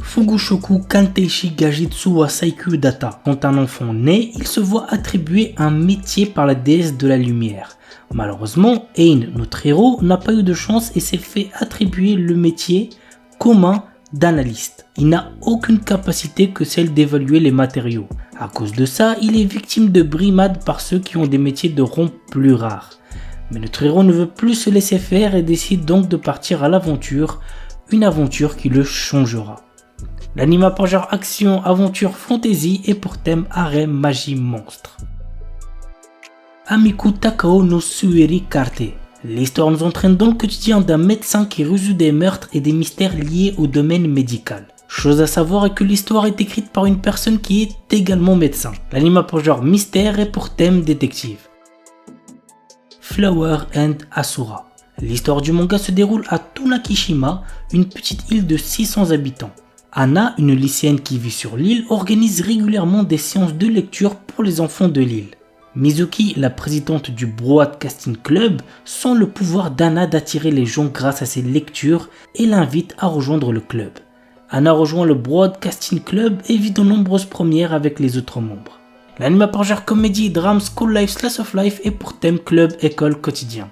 Fugushoku Kanteishi Gajitsu wa Saikyu Data. Quand un enfant naît, il se voit attribuer un métier par la déesse de la lumière. Malheureusement, Ein, notre héros, n'a pas eu de chance et s'est fait attribuer le métier commun d'analyste. Il n'a aucune capacité que celle d'évaluer les matériaux. À cause de ça, il est victime de brimades par ceux qui ont des métiers de rang plus rares. Mais notre héros ne veut plus se laisser faire et décide donc de partir à l'aventure, une aventure qui le changera. L'anime a pour genre action, aventure, fantasy et pour thème harem, magie, monstre. Amiku Takao no Sueri Karte. L'histoire nous entraîne dans le quotidien d'un médecin qui résout des meurtres et des mystères liés au domaine médical. Chose à savoir est que l'histoire est écrite par une personne qui est également médecin. L'anime a pour genre mystère et pour thème détective. Flower and Asura. L'histoire du manga se déroule à Tunakishima, une petite île de 600 habitants. Anna, une lycéenne qui vit sur l'île, organise régulièrement des séances de lecture pour les enfants de l'île. Mizuki, la présidente du Broadcasting Club, sent le pouvoir d'Anna d'attirer les gens grâce à ses lectures et l'invite à rejoindre le club. Anna rejoint le Broadcasting Club et vit de nombreuses premières avec les autres membres. L'anime a pour genre comédie, drame, school life, slice of life et pour thème club, école, quotidien.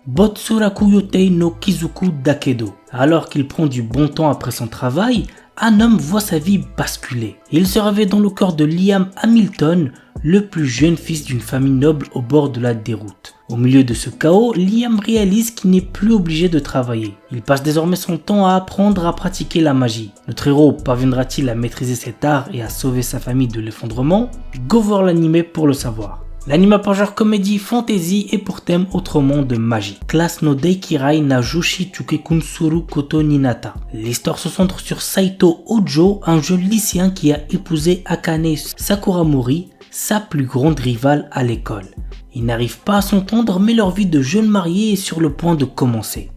Botsuraku Yotei no Kizuku Dakedo. Alors qu'il prend du bon temps après son travail, un homme voit sa vie basculer. Il se réveille dans le corps de Liam Hamilton, le plus jeune fils d'une famille noble au bord de la déroute. Au milieu de ce chaos, Liam réalise qu'il n'est plus obligé de travailler. Il passe désormais son temps à apprendre à pratiquer la magie. Notre héros parviendra-t-il à maîtriser cet art et à sauver sa famille de l'effondrement? Go voir l'anime pour le savoir. L'anime a pour genre comédie, fantasy et pour thème autrement de magie. Classe no Deikirai na Joshi Chukekun Suru Koto Ninata. L'histoire se centre sur Saito Ojo, un jeune lycéen qui a épousé Akane Sakuramori, sa plus grande rivale à l'école. Ils n'arrivent pas à s'entendre mais leur vie de jeunes mariés est sur le point de commencer.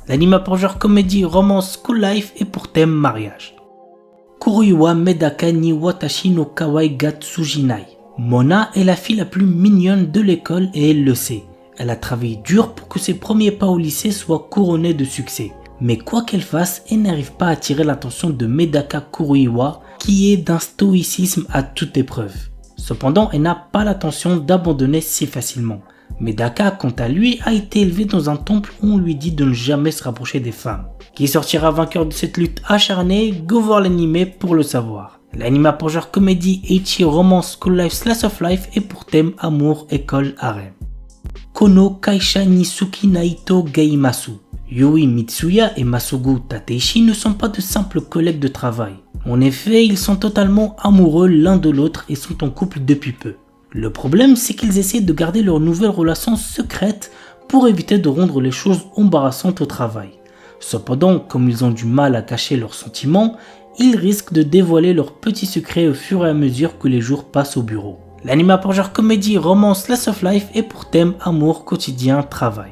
L'anime a pour genre comédie, romance, school life et pour thème mariage. Kuruiwa Medaka ni Watashi no Kawaii ga Tsujinai. Mona est la fille la plus mignonne de l'école et elle le sait. Elle a travaillé dur pour que ses premiers pas au lycée soient couronnés de succès. Mais quoi qu'elle fasse, elle n'arrive pas à attirer l'attention de Medaka Kuruiwa qui est d'un stoïcisme à toute épreuve. Cependant, elle n'a pas l'intention d'abandonner si facilement. Medaka, quant à lui, a été élevé dans un temple où on lui dit de ne jamais se rapprocher des femmes. Qui sortira vainqueur de cette lutte acharnée? Go voir l'anime pour le savoir. L'anime a pour genre comédie, ecchi, romance, school life, slice of life et pour thème amour, école, harem. Kono Kaisha ni Suki Naito Geimasu. Yui Mitsuya et Masugu Tateishi ne sont pas de simples collègues de travail. En effet, ils sont totalement amoureux l'un de l'autre et sont en couple depuis peu. Le problème, c'est qu'ils essaient de garder leur nouvelle relation secrète pour éviter de rendre les choses embarrassantes au travail. Cependant, comme ils ont du mal à cacher leurs sentiments, ils risquent de dévoiler leurs petits secrets au fur et à mesure que les jours passent au bureau. L'anime a pour genre comédie, romance, slice of life et pour thème amour, quotidien, travail.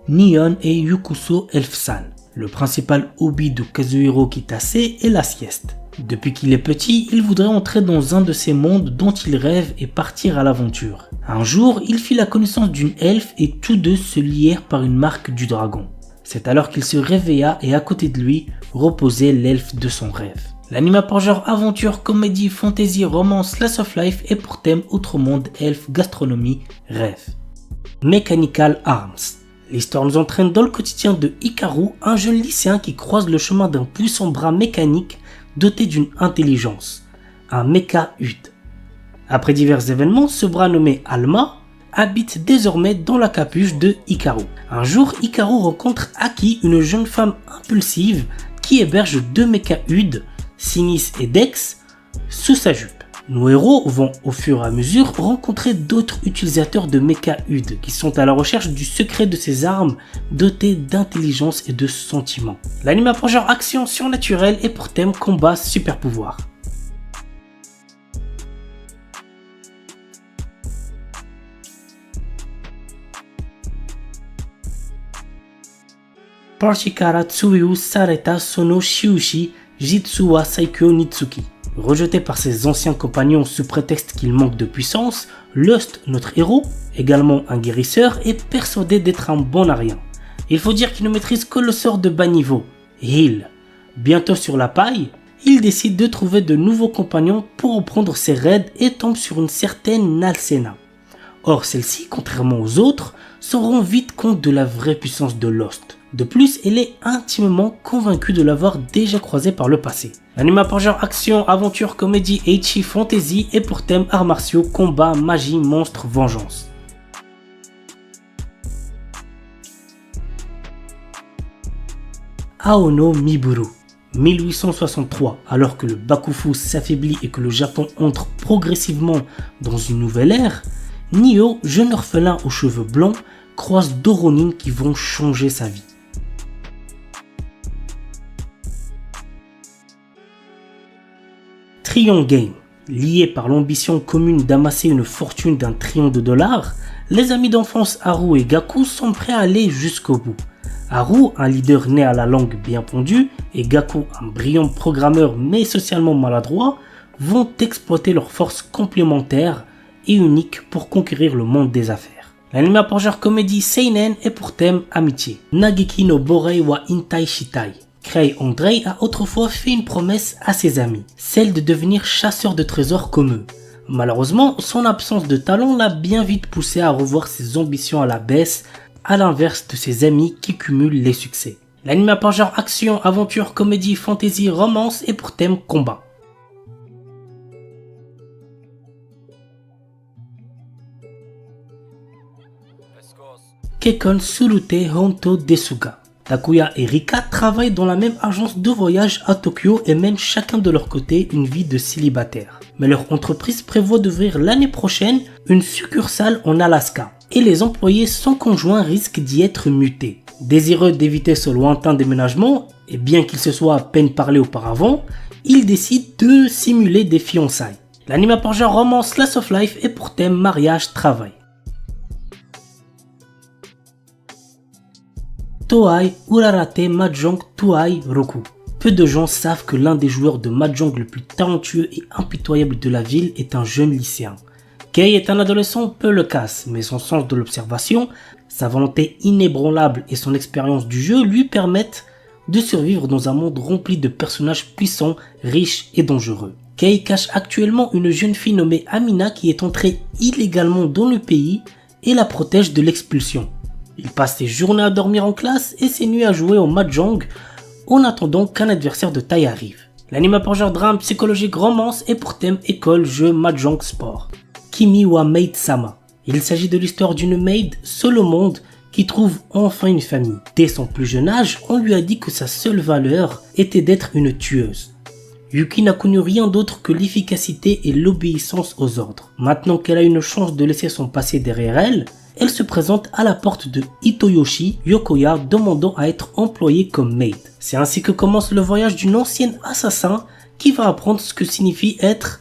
Nihon et Yukuso Elf-san. Le principal hobby de Kazuhiro Kitase est la sieste. Depuis qu'il est petit, il voudrait entrer dans un de ces mondes dont il rêve et partir à l'aventure. Un jour, il fit la connaissance d'une elfe et tous deux se lièrent par une marque du dragon. C'est alors qu'il se réveilla et à côté de lui reposait l'elfe de son rêve. L'anime a pour genre aventure, comédie, fantasy, romance, slice of life et pour thème autre monde, elfe, gastronomie, rêve. Mechanical Arms. L'histoire nous entraîne dans le quotidien de Hikaru, un jeune lycéen qui croise le chemin d'un puissant bras mécanique doté d'une intelligence, un mecha-hude. Après divers événements, ce bras nommé Alma habite désormais dans la capuche de Hikaru. Un jour, Hikaru rencontre Aki, une jeune femme impulsive qui héberge deux mecha-hudes, Sinis et Dex, sous sa jupe. Nos héros vont au fur et à mesure rencontrer d'autres utilisateurs de mecha-hudes qui sont à la recherche du secret de ces armes dotées d'intelligence et de sentiments. L'anime a pour genre action surnaturelle et pour thème combat super pouvoir. Parchikara Tsuyu Sareta Sono Shiushi Jitsuwa Saikyo Nitsuki. Rejeté par ses anciens compagnons sous prétexte qu'il manque de puissance, Lust, notre héros, également un guérisseur, est persuadé d'être un bon à rien. Il faut dire qu'il ne maîtrise que le sort de bas niveau, Heal. Bientôt sur la paille, il décide de trouver de nouveaux compagnons pour reprendre ses raids et tombe sur une certaine Nalsena. Or celle-ci, contrairement aux autres, se rend vite compte de la vraie puissance de Lust. De plus, elle est intimement convaincue de l'avoir déjà croisé par le passé. L'anime par genre action, aventure, comédie, ecchi, fantasy et pour thème arts martiaux, combat, magie, monstres, vengeance. Aono Miburu, 1863, alors que le Bakufu s'affaiblit et que le Japon entre progressivement dans une nouvelle ère, Nio, jeune orphelin aux cheveux blancs, croise deux Ronin qui vont changer sa vie. Trion Game. Liés par l'ambition commune d'amasser une fortune d'1 trillion de dollars, les amis d'enfance Haru et Gaku sont prêts à aller jusqu'au bout. Haru, un leader né à la langue bien pondue, et Gaku, un brillant programmeur mais socialement maladroit, vont exploiter leurs forces complémentaires et uniques pour conquérir le monde des affaires. L'anime a pour genre comédie seinen et pour thème amitié. Nageki no Borei wa Intai Shitai. Kei Andrei a autrefois fait une promesse à ses amis, celle de devenir chasseur de trésors comme eux. Malheureusement, son absence de talent l'a bien vite poussé à revoir ses ambitions à la baisse, à l'inverse de ses amis qui cumulent les succès. L'anime a pour genre action, aventure, comédie, fantasy, romance et pour thème combat. Kekkon Surute Honto Desuga. Takuya et Rika travaillent dans la même agence de voyage à Tokyo et mènent chacun de leur côté une vie de célibataire. Mais leur entreprise prévoit d'ouvrir l'année prochaine une succursale en Alaska. Et les employés sans conjoint risquent d'y être mutés. Désireux d'éviter ce lointain déménagement, et bien qu'ils se soient à peine parlé auparavant, ils décident de simuler des fiançailles. L'anime par genre romance slice of life et pour thème mariage travail. Toei Urarate Mahjong Tuai Roku. Peu de gens savent que l'un des joueurs de Mahjong le plus talentueux et impitoyable de la ville est un jeune lycéen. Kei est un adolescent peu loquace, mais son sens de l'observation, sa volonté inébranlable et son expérience du jeu lui permettent de survivre dans un monde rempli de personnages puissants, riches et dangereux. Kei cache actuellement une jeune fille nommée Amina qui est entrée illégalement dans le pays et la protège de l'expulsion. Il passe ses journées à dormir en classe et ses nuits à jouer au Mahjong en attendant qu'un adversaire de taille arrive. L'anime par genre drame, psychologique, romance et pour thème école, jeu, Mahjong, sport. Kimi wa Maid Sama. Il s'agit de l'histoire d'une maid seule au monde qui trouve enfin une famille. Dès son plus jeune âge, on lui a dit que sa seule valeur était d'être une tueuse. Yuki n'a connu rien d'autre que l'efficacité et l'obéissance aux ordres. Maintenant qu'elle a une chance de laisser son passé derrière elle, elle se présente à la porte de Hitoyoshi Yokoya demandant à être employée comme maid. C'est ainsi que commence le voyage d'une ancienne assassin qui va apprendre ce que signifie être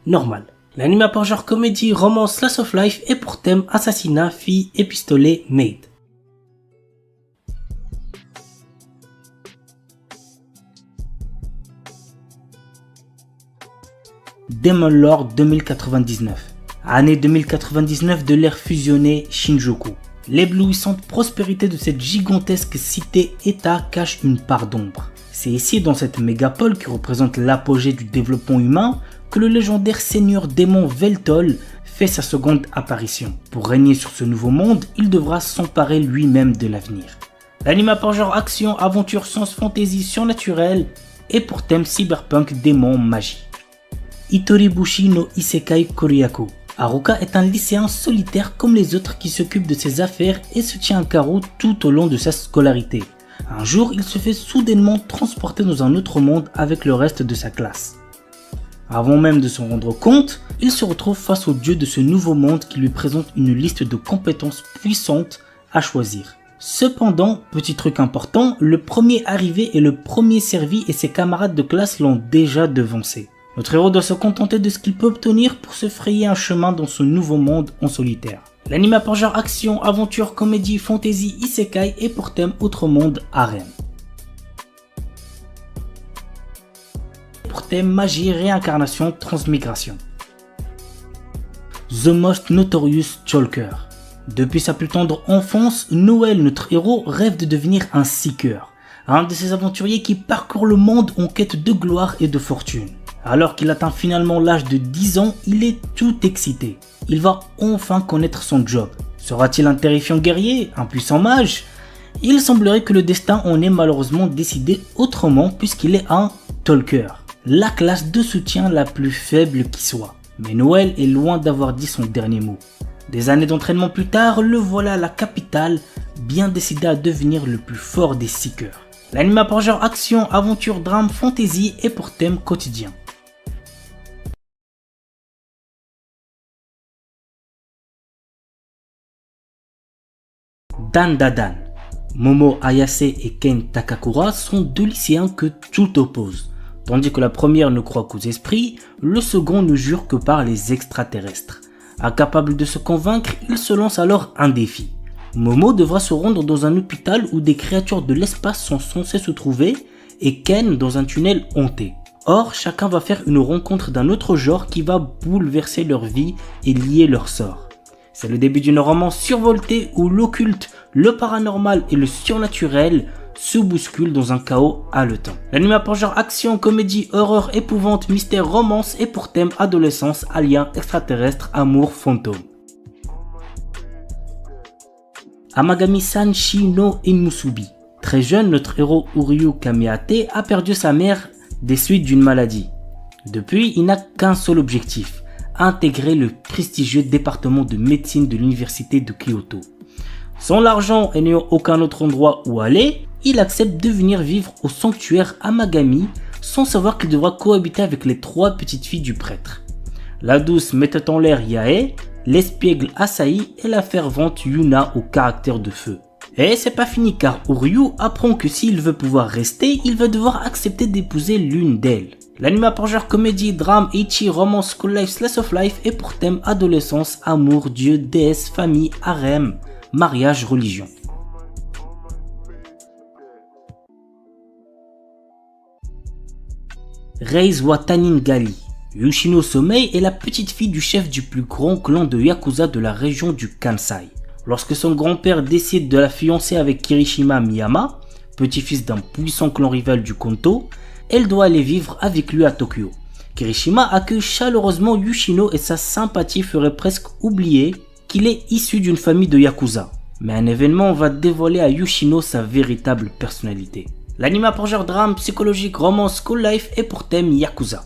normal. L'anime par genre comédie, romance, slice of life et pour thème assassinat, fille et pistolet, maid. Demon Lord 2099. Année 2099 de l'ère fusionnée Shinjuku. L'éblouissante prospérité de cette gigantesque cité-état cache une part d'ombre. C'est ici, dans cette mégapole qui représente l'apogée du développement humain, que le légendaire seigneur démon Veltol fait sa seconde apparition. Pour régner sur ce nouveau monde, il devra s'emparer lui-même de l'avenir. L'anime par genre action, aventure, science, fantasy, surnaturel et pour thème cyberpunk, démon, magie. Itoribushi no Isekai Koryaku. Haruka est un lycéen solitaire comme les autres qui s'occupe de ses affaires et se tient à carreau tout au long de sa scolarité. Un jour, il se fait soudainement transporter dans un autre monde avec le reste de sa classe. Avant même de s'en rendre compte, il se retrouve face au dieu de ce nouveau monde qui lui présente une liste de compétences puissantes à choisir. Cependant, petit truc important, le premier arrivé est le premier servi et ses camarades de classe l'ont déjà devancé. Notre héros doit se contenter de ce qu'il peut obtenir pour se frayer un chemin dans ce nouveau monde en solitaire. L'anime par genre action, aventure, comédie, fantasy, isekai et pour thème autre monde, harem. pour thème magie, réincarnation, transmigration. The Most Notorious Chalker. Depuis sa plus tendre enfance, Noël, notre héros, rêve de devenir un Seeker, un de ces aventuriers qui parcourent le monde en quête de gloire et de fortune. Alors qu'il atteint finalement l'âge de 10 ans, il est tout excité. Il va enfin connaître son job. Sera-t-il un terrifiant guerrier, un puissant mage? Il semblerait que le destin en ait malheureusement décidé autrement puisqu'il est un Talker, la classe de soutien la plus faible qui soit. Mais Noël est loin d'avoir dit son dernier mot. Des années d'entraînement plus tard, le voilà à la capitale, bien décidé à devenir le plus fort des Seekers. L'anime a pour genre action, aventure, drame, fantasy et pour thème quotidien. Dan Dadan. Momo Ayase et Ken Takakura sont deux lycéens que tout oppose. Tandis que la première ne croit qu'aux esprits, le second ne jure que par les extraterrestres. Incapable de se convaincre, il se lance alors un défi. Momo devra se rendre dans un hôpital où des créatures de l'espace sont censées se trouver et Ken dans un tunnel hanté. Or, chacun va faire une rencontre d'un autre genre qui va bouleverser leur vie et lier leur sort. C'est le début d'une romance survoltée où l'occulte, le paranormal et le surnaturel se bousculent dans un chaos haletant. L'anime a pour genre action, comédie, horreur, épouvante, mystère, romance et pour thème adolescence, aliens, extraterrestres, amour, fantôme. Amagami-san Shi no Inmusubi. Très jeune, notre héros Uryu Kameate a perdu sa mère des suites d'une maladie. Depuis, il n'a qu'un seul objectif, intégrer le prestigieux département de médecine de l'université de Kyoto. Sans l'argent et n'ayant aucun autre endroit où aller, il accepte de venir vivre au sanctuaire Amagami sans savoir qu'il devra cohabiter avec les 3 petites filles du prêtre. La douce mettait en l'air Yae, l'espiègle Asahi et la fervente Yuna au caractère de feu. Et c'est pas fini car Uryu apprend que s'il veut pouvoir rester, il va devoir accepter d'épouser l'une d'elles. L'anime a pour genre comédie, drame, ecchi, romance, school life, slice of life et pour thème adolescence, amour, dieu, déesse, famille, harem, mariage, religion. Reise Watanin Gali. Yoshino Somei est la petite fille du chef du plus grand clan de Yakuza de la région du Kansai. Lorsque son grand-père décide de la fiancer avec Kirishima Miyama, petit-fils d'un puissant clan rival du Kanto, elle doit aller vivre avec lui à Tokyo. Kirishima accueille chaleureusement Yoshino et sa sympathie ferait presque oublier qu'il est issu d'une famille de Yakuza. Mais un événement va dévoiler à Yoshino sa véritable personnalité. L'anime a pour genre drame, psychologique, romance, school life et pour thème Yakuza.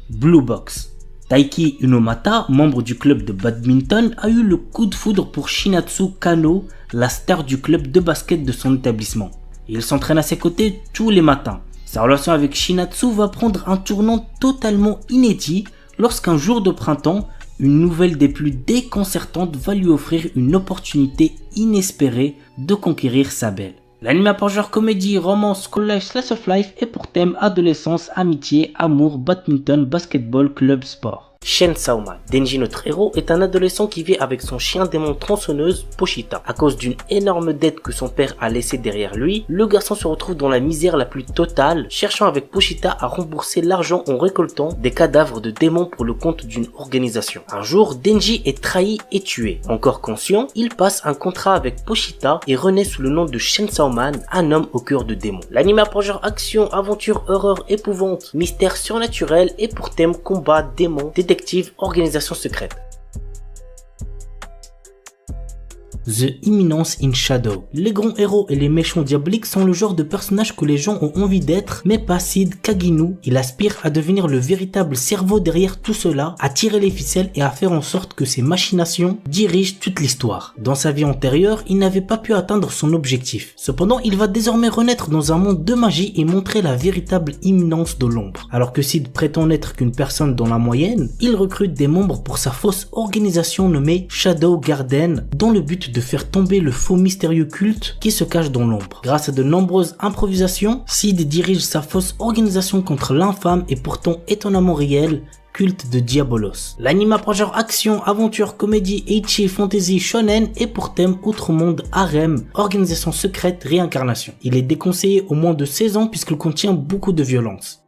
Blue Box. Taiki Unomata, membre du club de badminton, a eu le coup de foudre pour Shinatsu Kano, la star du club de basket de son établissement. Il s'entraîne à ses côtés tous les matins. Sa relation avec Shinatsu va prendre un tournant totalement inédit lorsqu'un jour de printemps, une nouvelle des plus déconcertantes va lui offrir une opportunité inespérée de conquérir sa belle. L'anime a pour genre comédie, romance, school life, slice of life et pour thème adolescence, amitié, amour, badminton, basketball, club, sport. Shen Saoma. Denji, notre héros, est un adolescent qui vit avec son chien démon tronçonneuse, Pochita. À cause d'une énorme dette que son père a laissée derrière lui, le garçon se retrouve dans la misère la plus totale, cherchant avec Pochita à rembourser l'argent en récoltant des cadavres de démons pour le compte d'une organisation. Un jour, Denji est trahi et tué. Encore conscient, il passe un contrat avec Pochita et renaît sous le nom de Shen Saoman, un homme au cœur de démon. L'anime a pour genre action, aventure, horreur, épouvante, mystère surnaturel et pour thème combat, démon, détective, organisation secrète. The Imminence in Shadow. Les grands héros et les méchants diaboliques sont le genre de personnages que les gens ont envie d'être, mais pas Sid Kaginu. Il aspire à devenir le véritable cerveau derrière tout cela, à tirer les ficelles et à faire en sorte que ses machinations dirigent toute l'histoire. Dans sa vie antérieure, il n'avait pas pu atteindre son objectif. Cependant, il va désormais renaître dans un monde de magie et montrer la véritable imminence de l'ombre. Alors que Sid prétend n'être qu'une personne dans la moyenne, il recrute des membres pour sa fausse organisation nommée Shadow Garden, dans le but de faire tomber le faux mystérieux culte qui se cache dans l'ombre. Grâce à de nombreuses improvisations, Sid dirige sa fausse organisation contre l'infâme et pourtant étonnamment réelle culte de Diabolos. L'anime apprend genre action, aventure, comédie, ecchi, fantasy, shonen et pour thème autre monde, harem, organisation secrète, réincarnation. Il est déconseillé au moins de 16 ans puisqu'il contient beaucoup de violence.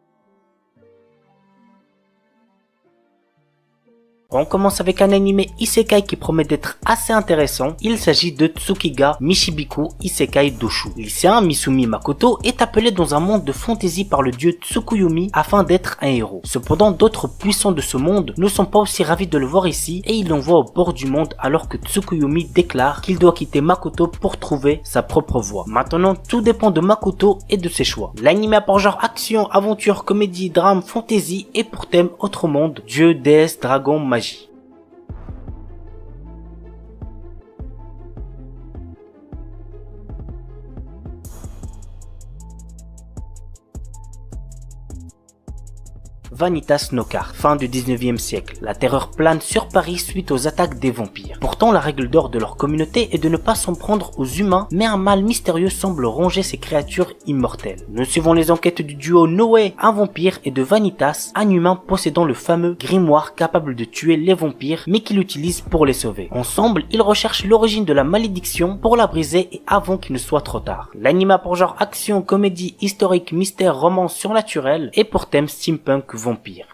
On commence avec un anime isekai qui promet d'être assez intéressant. Il s'agit de Tsukiga Mishibiku Isekai Doshu. Lycéen Misumi Makoto est appelé dans un monde de fantasy par le dieu Tsukuyomi afin d'être un héros. Cependant, d'autres puissants de ce monde ne sont pas aussi ravis de le voir ici et il l'envoie au bord du monde alors que Tsukuyomi déclare qu'il doit quitter Makoto pour trouver sa propre voie. Maintenant, tout dépend de Makoto et de ses choix. L'anime a pour genre action, aventure, comédie, drame, fantasy et pour thème autre monde, dieu, déesse, dragon, magie. Vanitas Knockout, fin du 19e siècle. La terreur plane sur Paris suite aux attaques des vampires. Pourtant, la règle d'or de leur communauté est de ne pas s'en prendre aux humains, mais un mal mystérieux semble ronger ces créatures immortelles. Nous suivons les enquêtes du duo Noé, un vampire, et de Vanitas, un humain possédant le fameux grimoire capable de tuer les vampires, mais qu'il utilise pour les sauver. Ensemble, ils recherchent l'origine de la malédiction pour la briser et avant qu'il ne soit trop tard. L'anime a pour genre action, comédie, historique, mystère, romance surnaturelle et pour thème steampunk vampire.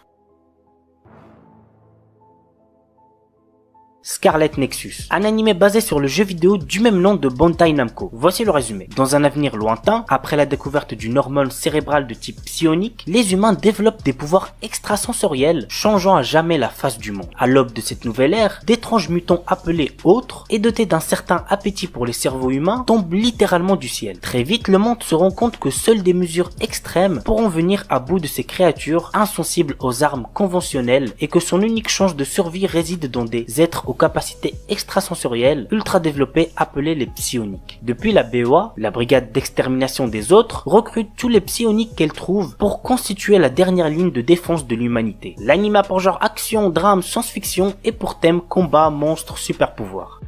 Scarlet Nexus, un anime basé sur le jeu vidéo du même nom de Bandai Namco. Voici le résumé. Dans un avenir lointain, après la découverte d'une hormone cérébrale de type psionique, les humains développent des pouvoirs extrasensoriels, changeant à jamais la face du monde. À l'aube de cette nouvelle ère, d'étranges mutants appelés autres et dotés d'un certain appétit pour les cerveaux humains tombent littéralement du ciel. Très vite, le monde se rend compte que seules des mesures extrêmes pourront venir à bout de ces créatures insensibles aux armes conventionnelles et que son unique chance de survie réside dans des êtres aux capacités extrasensorielles ultra développées appelées les psioniques. Depuis, la BOA, la brigade d'extermination des autres, recrute tous les psioniques qu'elle trouve pour constituer la dernière ligne de défense de l'humanité. L'anime a pour genre action, drame, science-fiction et pour thème combat, monstres, super pouvoirs.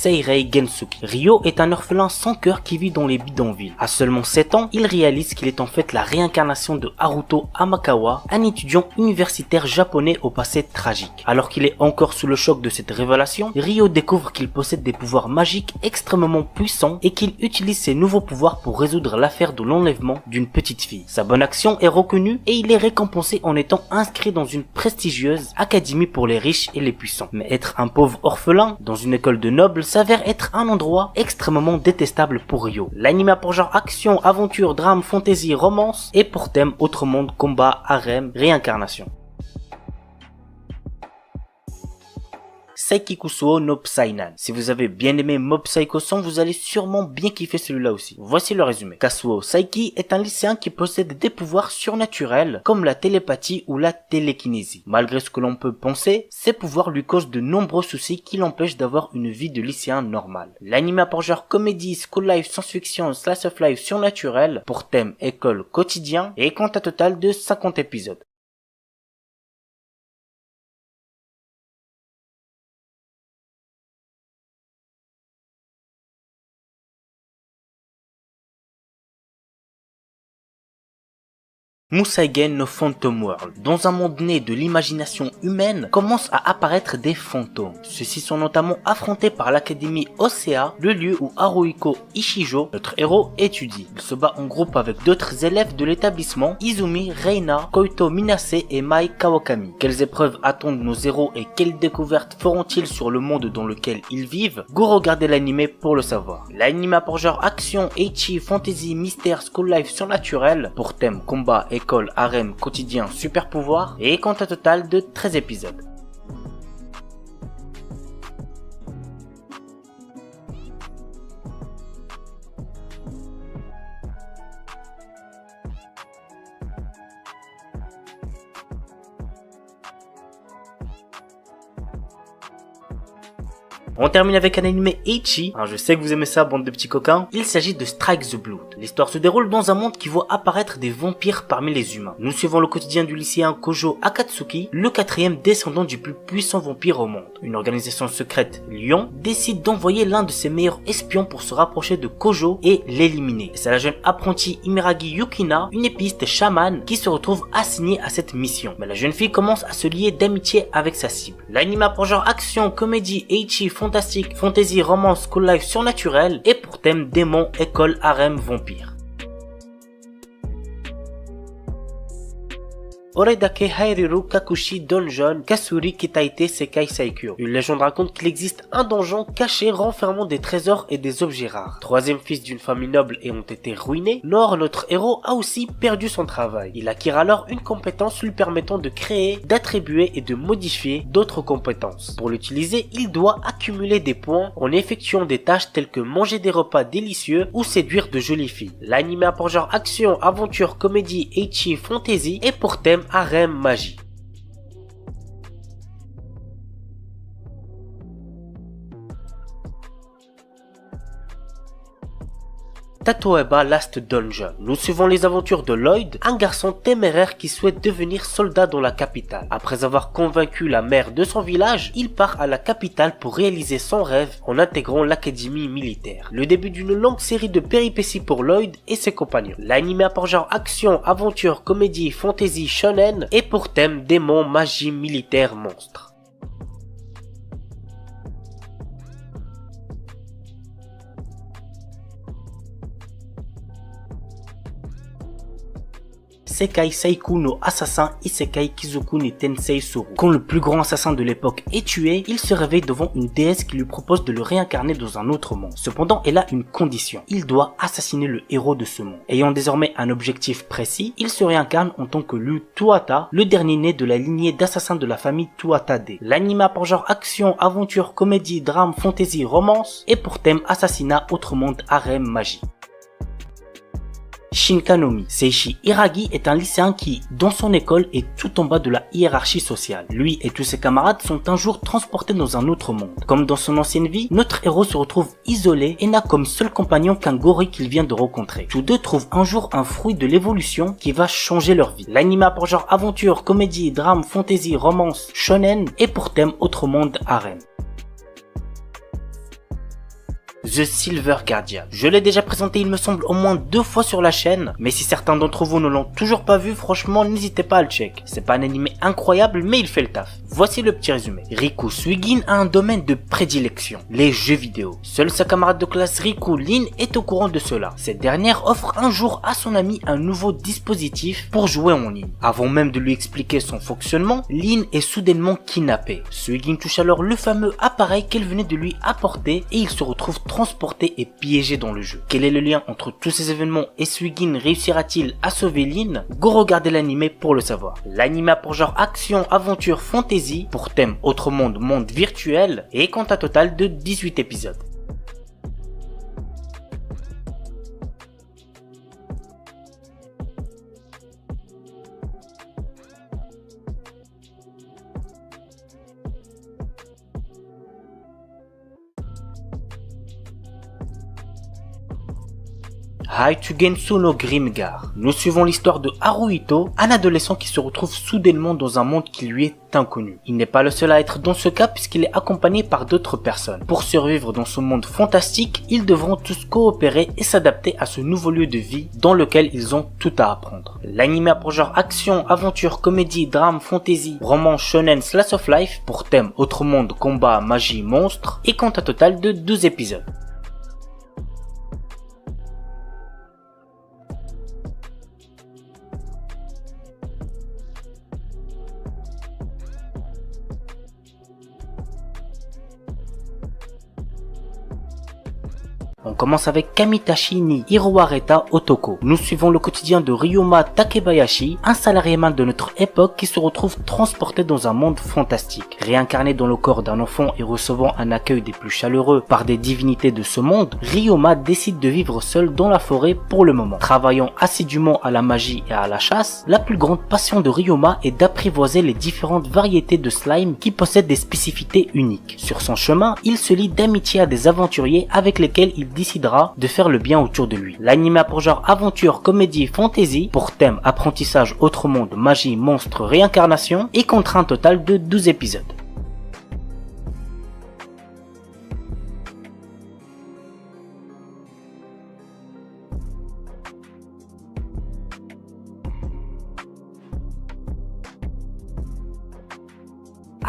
Seirei Gensuki. Ryo est un orphelin sans cœur qui vit dans les bidonvilles. À seulement 7 ans, il réalise qu'il est en fait la réincarnation de Haruto Amakawa, un étudiant universitaire japonais au passé tragique. Alors qu'il est encore sous le choc de cette révélation, Ryo découvre qu'il possède des pouvoirs magiques extrêmement puissants et qu'il utilise ses nouveaux pouvoirs pour résoudre l'affaire de l'enlèvement d'une petite fille. Sa bonne action est reconnue et il est récompensé en étant inscrit dans une prestigieuse académie pour les riches et les puissants. Mais être un pauvre orphelin dans une école de nobles s'avère être un endroit extrêmement détestable pour Ryo. L'anime a pour genre action, aventure, drame, fantasy, romance et pour thème autre monde, combat, harem, réincarnation. Saikikusuo no Psynan. Si vous avez bien aimé Mob Psycho 100, vous allez sûrement bien kiffer celui-là aussi. Voici le résumé. Kazuo Saiki est un lycéen qui possède des pouvoirs surnaturels comme la télépathie ou la télékinésie. Malgré ce que l'on peut penser, ces pouvoirs lui causent de nombreux soucis qui l'empêchent d'avoir une vie de lycéen normal. L'anime a pour genre comédie, school life, science-fiction, slice of life surnaturel pour thème école quotidien et compte un total de 50 épisodes. Museigen no Phantom World. Dans un monde né de l'imagination humaine, commencent à apparaître des fantômes. Ceux-ci sont notamment affrontés par l'académie Osea, le lieu où Haruhiko Ishijo, notre héros, étudie. Il se bat en groupe avec d'autres élèves de l'établissement, Izumi, Reina, Koito Minase et Mai Kawakami. Quelles épreuves attendent nos héros et quelles découvertes feront-ils sur le monde dans lequel ils vivent? Go regarder l'anime pour le savoir. L'anime a pour genre action, ecchi, fantasy, mystère, school life surnaturel, pour thème combat, école, harem, quotidien, super pouvoir et compte un total de 13 épisodes. On termine avec un animé ecchi, je sais que vous aimez ça, bande de petits coquins. Il s'agit de Strike the Blood. L'histoire se déroule dans un monde qui voit apparaître des vampires parmi les humains. Nous suivons le quotidien du lycéen Kojo Akatsuki, le quatrième descendant du plus puissant vampire au monde. Une organisation secrète, Lion, décide d'envoyer l'un de ses meilleurs espions pour se rapprocher de Kojo et l'éliminer. C'est la jeune apprentie Imeragi Yukina, une épiste chamane, qui se retrouve assignée à cette mission. Mais la jeune fille commence à se lier d'amitié avec sa cible. L'anime pour genre action, comédie, ecchi, fantastique, fantasy, romance, school life surnaturel et pour thème démon, école, harem, vampire. Oredake Hairiru Kakushi Donjon Kasuri Kitaite Sekai Saikyo. Une légende raconte qu'il existe un donjon caché renfermant des trésors et des objets rares. Troisième fils d'une famille noble ayant été ruiné, Nor, notre héros, a aussi perdu son travail. Il acquiert alors une compétence lui permettant de créer, d'attribuer et de modifier d'autres compétences. Pour l'utiliser, il doit accumuler des points en effectuant des tâches telles que manger des repas délicieux ou séduire de jolies filles. L'anime a pour genre action, aventure, comédie, ecchi, fantasy et pour thème harem magie. Tatoeba Last Dungeon. Nous suivons les aventures de Lloyd, un garçon téméraire qui souhaite devenir soldat dans la capitale. Après avoir convaincu la mère de son village, il part à la capitale pour réaliser son rêve en intégrant l'académie militaire. Le début d'une longue série de péripéties pour Lloyd et ses compagnons. L'anime a pour genre action, aventure, comédie, fantasy, shonen et pour thème démon, magie, militaire, monstre. Sekai Seiku no assassin Isekai Kizoku ni Tensei Suru. Quand le plus grand assassin de l'époque est tué, il se réveille devant une déesse qui lui propose de le réincarner dans un autre monde. Cependant, elle a une condition. Il doit assassiner le héros de ce monde. Ayant désormais un objectif précis, il se réincarne en tant que Lu Tuata, le dernier né de la lignée d'assassins de la famille Tuatade. L'anime a pour genre action, aventure, comédie, drame, fantasy, romance et pour thème assassinat, autre monde, harem, magie. Shinkanomi. Seishi Hiragi est un lycéen qui, dans son école, est tout en bas de la hiérarchie sociale. Lui et tous ses camarades sont un jour transportés dans un autre monde. Comme dans son ancienne vie, notre héros se retrouve isolé et n'a comme seul compagnon qu'un gorille qu'il vient de rencontrer. Tous deux trouvent un jour un fruit de l'évolution qui va changer leur vie. L'anime a pour genre aventure, comédie, drame, fantasy, romance, shonen et pour thème autre monde, harem. The Silver Guardian. Je l'ai déjà présenté il me semble au moins 2 fois sur la chaîne, mais si certains d'entre vous ne l'ont toujours pas vu, franchement n'hésitez pas à le check. C'est pas un animé incroyable mais il fait le taf. Voici le petit résumé. Riku Suigin a un domaine de prédilection, les jeux vidéo. Seule sa camarade de classe Riku Lin est au courant de cela. Cette dernière offre un jour à son ami un nouveau dispositif pour jouer en ligne. Avant même de lui expliquer son fonctionnement, Lin est soudainement kidnappée. Suigin touche alors le fameux appareil qu'elle venait de lui apporter et il se retrouve transporté et piégé dans le jeu. Quel est le lien entre tous ces événements et Suigin réussira-t-il à sauver Lin? Go regarder l'anime pour le savoir. L'anime a pour genre action, aventure, fantasy, pour thème autre monde, monde virtuel et compte un total de 18 épisodes. Haitugensu no Grimgar. Nous suivons l'histoire de Haruhito, un adolescent qui se retrouve soudainement dans un monde qui lui est inconnu. Il n'est pas le seul à être dans ce cas puisqu'il est accompagné par d'autres personnes. Pour survivre dans ce monde fantastique, ils devront tous coopérer et s'adapter à ce nouveau lieu de vie dans lequel ils ont tout à apprendre. L'anime a pour genre action, aventure, comédie, drame, fantasy, roman, shonen, slice of life, pour thème autre monde, combat, magie, monstre, et compte un total de 12 épisodes. On commence avec Kamitachi ni Hiroareta Otoko. Nous suivons le quotidien de Ryoma Takebayashi, un salariéman de notre époque qui se retrouve transporté dans un monde fantastique. Réincarné dans le corps d'un enfant et recevant un accueil des plus chaleureux par des divinités de ce monde, Ryoma décide de vivre seul dans la forêt pour le moment. Travaillant assidûment à la magie et à la chasse, la plus grande passion de Ryoma est d'apprivoiser les différentes variétés de slime qui possèdent des spécificités uniques. Sur son chemin, il se lie d'amitié à des aventuriers avec lesquels il décidera de faire le bien autour de lui. L'anime a pour genre aventure, comédie, fantasy, pour thème apprentissage, autre monde, magie, monstre, réincarnation, et comptera un total de 12 épisodes.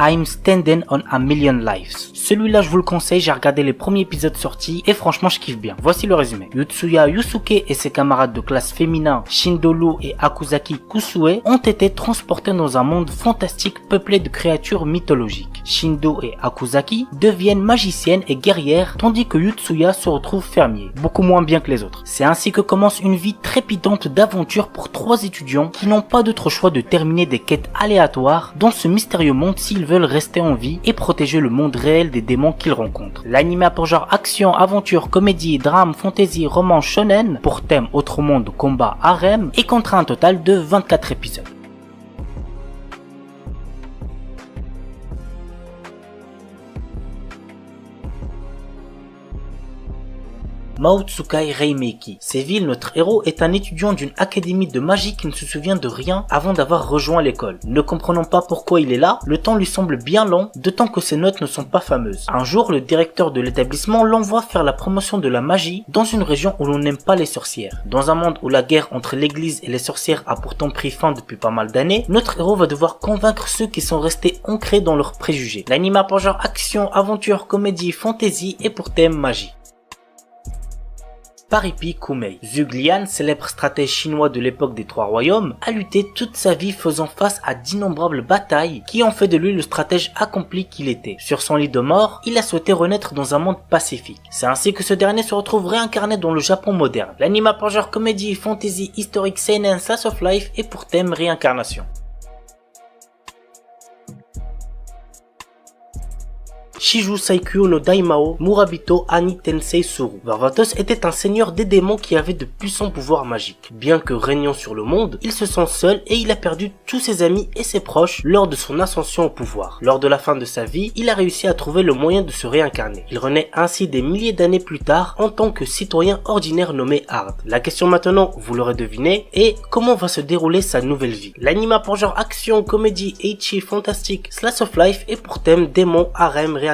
I'm Standing on a Million Lives. Celui-là je vous le conseille, j'ai regardé les premiers épisodes sortis et franchement je kiffe bien. Voici le résumé. Yutsuya Yusuke et ses camarades de classe féminins Shindolu et Akuzaki Kusue ont été transportés dans un monde fantastique peuplé de créatures mythologiques. Shindo et Akuzaki deviennent magiciennes et guerrières tandis que Yutsuya se retrouve fermier, beaucoup moins bien que les autres. C'est ainsi que commence une vie trépidante d'aventure pour 3 étudiants qui n'ont pas d'autre choix de terminer des quêtes aléatoires dans ce mystérieux monde s'ils veulent rester en vie et protéger le monde réel des démons qu'ils rencontrent. L'anime a pour genre action, aventure, comédie, drame, fantasy, roman, shonen, pour thème autre monde, combat, harem, et comptera un total de 24 épisodes. Maotsukai Reimeki. Séville, notre héros est un étudiant d'une académie de magie qui ne se souvient de rien avant d'avoir rejoint l'école. Ne comprenant pas pourquoi il est là, le temps lui semble bien long, d'autant que ses notes ne sont pas fameuses. Un jour, le directeur de l'établissement l'envoie faire la promotion de la magie dans une région où l'on n'aime pas les sorcières. Dans un monde où la guerre entre l'église et les sorcières a pourtant pris fin depuis pas mal d'années, notre héros va devoir convaincre ceux qui sont restés ancrés dans leurs préjugés. L'anime a pour genre action, aventure, comédie, fantasy et pour thème magie. Paripi Kumei. Zhuge Liang, célèbre stratège chinois de l'époque des 3 royaumes, a lutté toute sa vie faisant face à d'innombrables batailles qui ont fait de lui le stratège accompli qu'il était. Sur son lit de mort, il a souhaité renaître dans un monde pacifique. C'est ainsi que ce dernier se retrouve réincarné dans le Japon moderne. L'anime a pour genre comédie, fantasy, historique, seinen, slice of life et pour thème réincarnation. Shiju Saikyo no Daimao Murabito Ani Tensei Suru. Varvatos était un seigneur des démons qui avait de puissants pouvoirs magiques. Bien que régnant sur le monde, il se sent seul et il a perdu tous ses amis et ses proches lors de son ascension au pouvoir. Lors de la fin de sa vie, il a réussi à trouver le moyen de se réincarner. Il renaît ainsi des milliers d'années plus tard en tant que citoyen ordinaire nommé Hard. La question maintenant, vous l'aurez deviné, est comment va se dérouler sa nouvelle vie. L'anime a pour genre action, comédie, ecchi, fantastique, slice of life et pour thème démon, harem, réincarnation.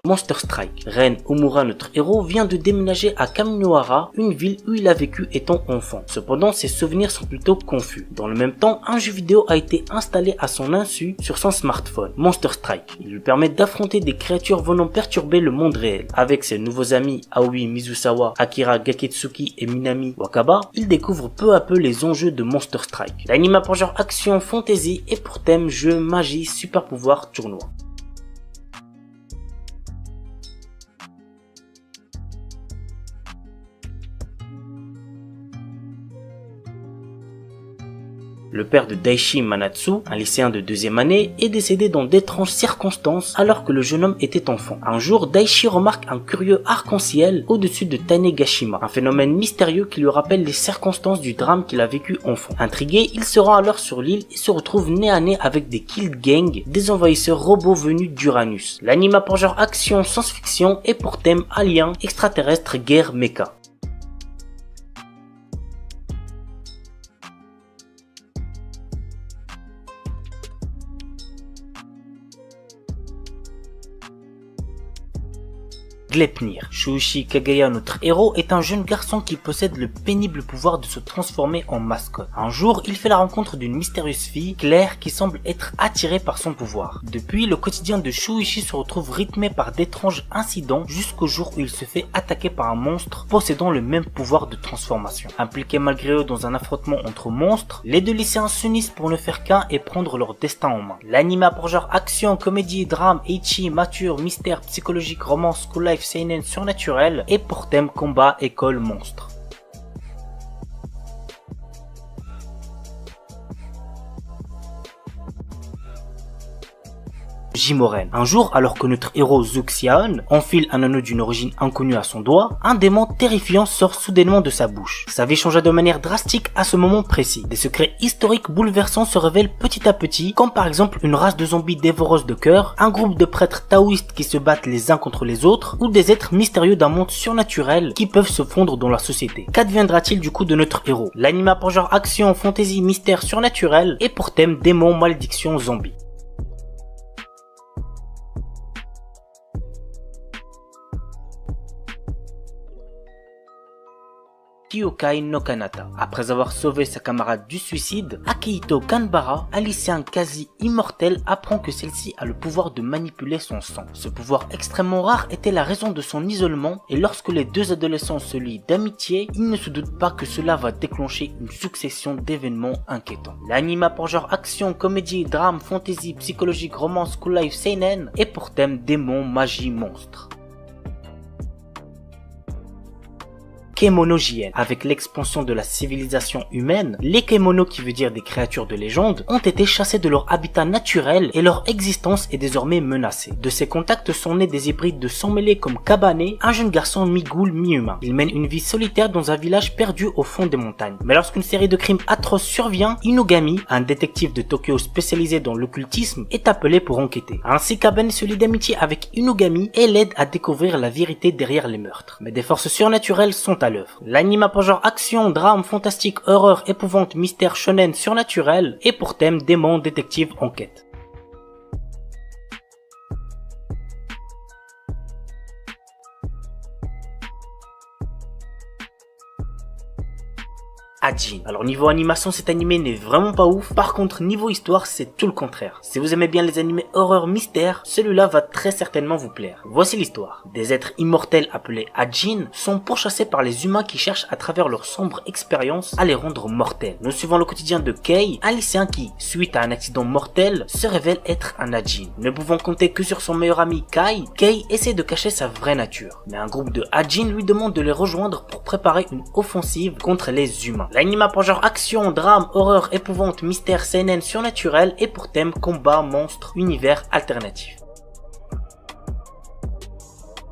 Monster Strike. Ren Omura, notre héros, vient de déménager à Kaminohara, une ville où il a vécu étant enfant. Cependant, ses souvenirs sont plutôt confus. Dans le même temps, un jeu vidéo a été installé à son insu sur son smartphone, Monster Strike. Il lui permet d'affronter des créatures venant perturber le monde réel. Avec ses nouveaux amis Aoi Mizusawa, Akira Gaketsuki et Minami Wakaba, il découvre peu à peu les enjeux de Monster Strike. L'anime a pour genre action, fantasy et pour thème jeu, magie, super pouvoir, tournoi. Le père de Daishi Manatsu, un lycéen de 2e année, est décédé dans d'étranges circonstances alors que le jeune homme était enfant. Un jour, Daishi remarque un curieux arc-en-ciel au-dessus de Tanegashima, un phénomène mystérieux qui lui rappelle les circonstances du drame qu'il a vécu enfant. Intrigué, il se rend alors sur l'île et se retrouve nez à nez avec des Kill Gang, des envahisseurs robots venus d'Uranus. L'anime a pour genre action, science-fiction et pour thème alien, extraterrestre, guerre, mecha. Gleipnir. Shuichi Kagaya, notre héros, est un jeune garçon qui possède le pénible pouvoir de se transformer en mascotte. Un jour, il fait la rencontre d'une mystérieuse fille, Claire, qui semble être attirée par son pouvoir. Depuis, le quotidien de Shuichi se retrouve rythmé par d'étranges incidents jusqu'au jour où il se fait attaquer par un monstre possédant le même pouvoir de transformation. Impliqués malgré eux dans un affrontement entre monstres, les deux lycéens s'unissent pour ne faire qu'un et prendre leur destin en main. L'anime a pour genre action, comédie, drame, ecchi, mature, mystère, psychologique, romance, school life, seinen, surnaturel et pour thème combat, école, monstre. Jimoren. Un jour, alors que notre héros Zuxian enfile un anneau d'une origine inconnue à son doigt, un démon terrifiant sort soudainement de sa bouche. Sa vie changea de manière drastique à ce moment précis. Des secrets historiques bouleversants se révèlent petit à petit, comme par exemple une race de zombies dévoreuses de cœur, un groupe de prêtres taoïstes qui se battent les uns contre les autres, ou des êtres mystérieux d'un monde surnaturel qui peuvent se fondre dans la société. Qu'adviendra-t-il du coup de notre héros? L'anime a pour genre action, fantasy, mystère, surnaturel et pour thème démons, malédictions, zombies. Kyokai no Kanata. Après avoir sauvé sa camarade du suicide, Akihito Kanbara, un lycéen quasi immortel, apprend que celle-ci a le pouvoir de manipuler son sang. Ce pouvoir extrêmement rare était la raison de son isolement et lorsque les deux adolescents se lient d'amitié, ils ne se doutent pas que cela va déclencher une succession d'événements inquiétants. L'anime a pour genre action, comédie, drame, fantasy, psychologique, romance, school life, seinen et pour thème démons, magie, monstres. Kemono JN. Avec l'expansion de la civilisation humaine, les Kemono, qui veut dire des créatures de légende, ont été chassés de leur habitat naturel et leur existence est désormais menacée. De ces contacts sont nés des hybrides de sang mêlés comme Kabane, un jeune garçon mi-ghoul, mi-humain. Il mène une vie solitaire dans un village perdu au fond des montagnes. Mais lorsqu'une série de crimes atroces survient, Inugami, un détective de Tokyo spécialisé dans l'occultisme, est appelé pour enquêter. Ainsi, Kabane se lie d'amitié avec Inugami et l'aide à découvrir la vérité derrière les meurtres. Mais des forces surnaturelles sont à l'œuvre. L'anime a pour genre action, drame, fantastique, horreur, épouvante, mystère, shonen, surnaturel et pour thème démon, détective, enquête. Ajin. Alors niveau animation, cet animé n'est vraiment pas ouf. Par contre, niveau histoire, c'est tout le contraire. Si vous aimez bien les animés horreur mystère, celui-là va très certainement vous plaire. Voici l'histoire. Des êtres immortels appelés Ajin sont pourchassés par les humains qui cherchent à travers leur sombre expérience à les rendre mortels. Nous suivons le quotidien de Kei, un lycéen qui, suite à un accident mortel, se révèle être un Ajin. Ne pouvant compter que sur son meilleur ami Kai, Kei essaie de cacher sa vraie nature. Mais un groupe de Ajin lui demande de les rejoindre pour préparer une offensive contre les humains. L'anime a pour genre action, drame, horreur, épouvante, mystère, seinen, surnaturel et pour thème combat, monstre, univers alternatif.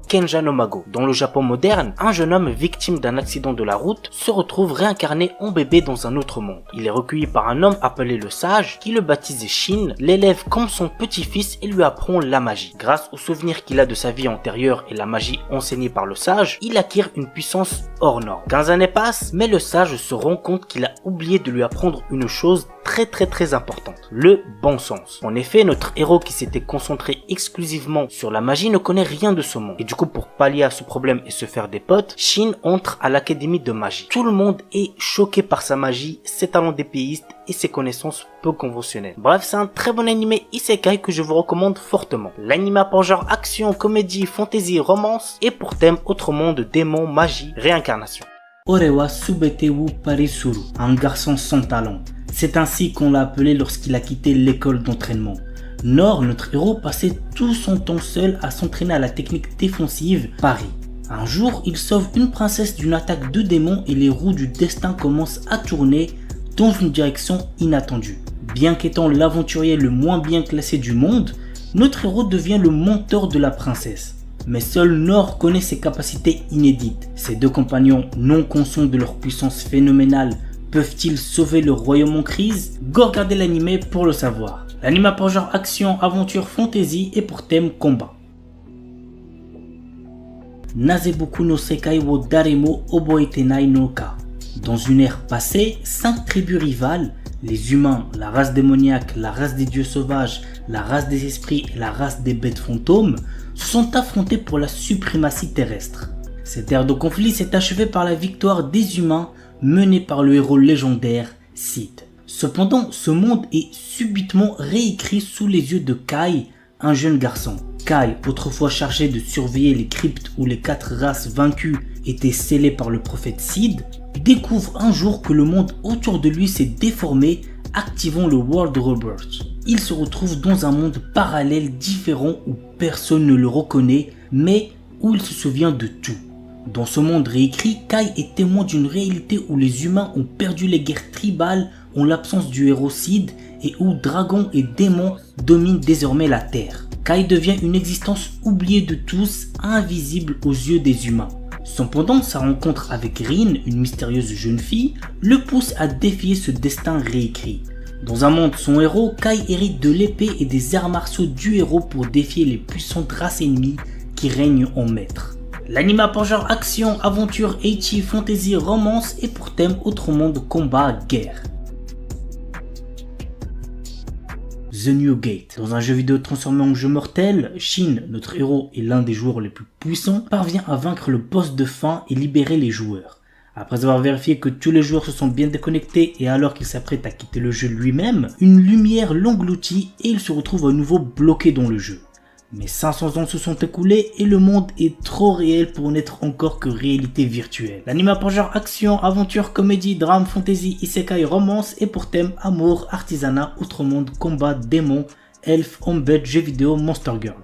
Kenja no Mago. Dans le Japon moderne, un jeune homme victime d'un accident de la route se retrouve réincarné en bébé dans un autre monde. Il est recueilli par un homme appelé le Sage qui le baptise Shin, l'élève comme son petit-fils et lui apprend la magie. Grâce aux souvenirs qu'il a de sa vie antérieure et la magie enseignée par le Sage, il acquiert une puissance hors norme. 15 années passent, mais le Sage se rend compte qu'il a oublié de lui apprendre une chose très importante, le bon sens. En effet, notre héros qui s'était concentré exclusivement sur la magie ne connaît rien de ce monde. Et du coup, pour pallier à ce problème et se faire des potes, Shin entre à l'académie de magie. Tout le monde est choqué par sa magie, ses talents d'épéiste et ses connaissances peu conventionnelles. Bref, c'est un très bon animé isekai que je vous recommande fortement. L'anime a pour genre action, comédie, fantasy, romance et pour thème autre monde, démons, magie, réincarnation. Orewa Subetewu Parisuru, un garçon sans talent. C'est ainsi qu'on l'a appelé lorsqu'il a quitté l'école d'entraînement. Nor, notre héros, passait tout son temps seul à s'entraîner à la technique défensive Pari. Un jour, il sauve une princesse d'une attaque de démons et les roues du destin commencent à tourner dans une direction inattendue. Bien qu'étant l'aventurier le moins bien classé du monde, notre héros devient le mentor de la princesse. Mais seul Nor connaît ses capacités inédites. Ses deux compagnons, non conscients de leur puissance phénoménale, peuvent-ils sauver le royaume en crise? Go regarder l'anime pour le savoir. L'anime a pour genre action, aventure, fantasy et pour thème combat. Nazebuku no Sekai wo Daremo Oboetenai no Ka. Dans une ère passée, 5 tribus rivales, Les humains, la race démoniaque, la race des dieux sauvages, la race des esprits et la race des bêtes fantômes se sont affrontés pour la suprématie terrestre. Cette ère de conflit s'est achevée par la victoire des humains menée par le héros légendaire Sid. Cependant, ce monde est subitement réécrit sous les yeux de Kai, un jeune garçon. Kai, autrefois chargé de surveiller les cryptes où les 4 races vaincues étaient scellées par le prophète Sid, découvre un jour que le monde autour de lui s'est déformé, activant le World Rebirth. Il se retrouve dans un monde parallèle différent où personne ne le reconnaît, mais où il se souvient de tout. Dans ce monde réécrit, Kai est témoin d'une réalité où les humains ont perdu les guerres tribales en l'absence du héros Sid et où dragons et démons dominent désormais la Terre. Kai devient une existence oubliée de tous, invisible aux yeux des humains. Cependant, sa rencontre avec Rin, une mystérieuse jeune fille, le pousse à défier ce destin réécrit. Dans un monde sans héros, Kai hérite de l'épée et des arts martiaux du héros pour défier les puissantes races ennemies qui règnent en maître. L'anime a pour genre action, aventure, ecchi, fantasy, romance et pour thème autre monde, combat, guerre. The New Gate. Dans un jeu vidéo transformé en jeu mortel, Shin, notre héros et l'un des joueurs les plus puissants, parvient à vaincre le boss de fin et libérer les joueurs. Après avoir vérifié que tous les joueurs se sont bien déconnectés et alors qu'il s'apprête à quitter le jeu lui-même, une lumière l'engloutit et il se retrouve à nouveau bloqué dans le jeu. Mais 500 ans se sont écoulés et le monde est trop réel pour n'être encore que réalité virtuelle. L'anime a pour genre action, aventure, comédie, drame, fantasy, isekai, romance et pour thème amour, artisanat, outre monde, combat, démons, elfes, homebed, jeux vidéo, monster girl.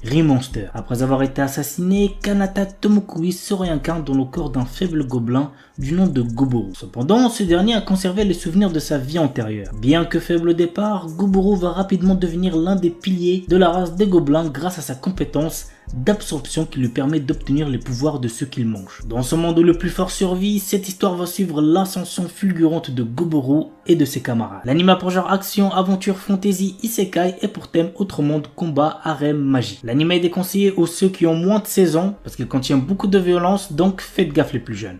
Remonster. Après avoir été assassiné, Kanata Tomokui se réincarne dans le corps d'un faible gobelin du nom de Goboro. Cependant, ce dernier a conservé les souvenirs de sa vie antérieure. Bien que faible au départ, Goboro va rapidement devenir l'un des piliers de la race des gobelins grâce à sa compétence d'absorption qui lui permet d'obtenir les pouvoirs de ceux qu'il mange. Dans ce monde où le plus fort survit, cette histoire va suivre l'ascension fulgurante de Goboro et de ses camarades. L'anime a pour genre action, aventure, fantasy, isekai et pour thème autre monde, combat, harem, magie. L'anime est déconseillé aux ceux qui ont moins de 16 ans parce qu'il contient beaucoup de violence, donc faites gaffe les plus jeunes.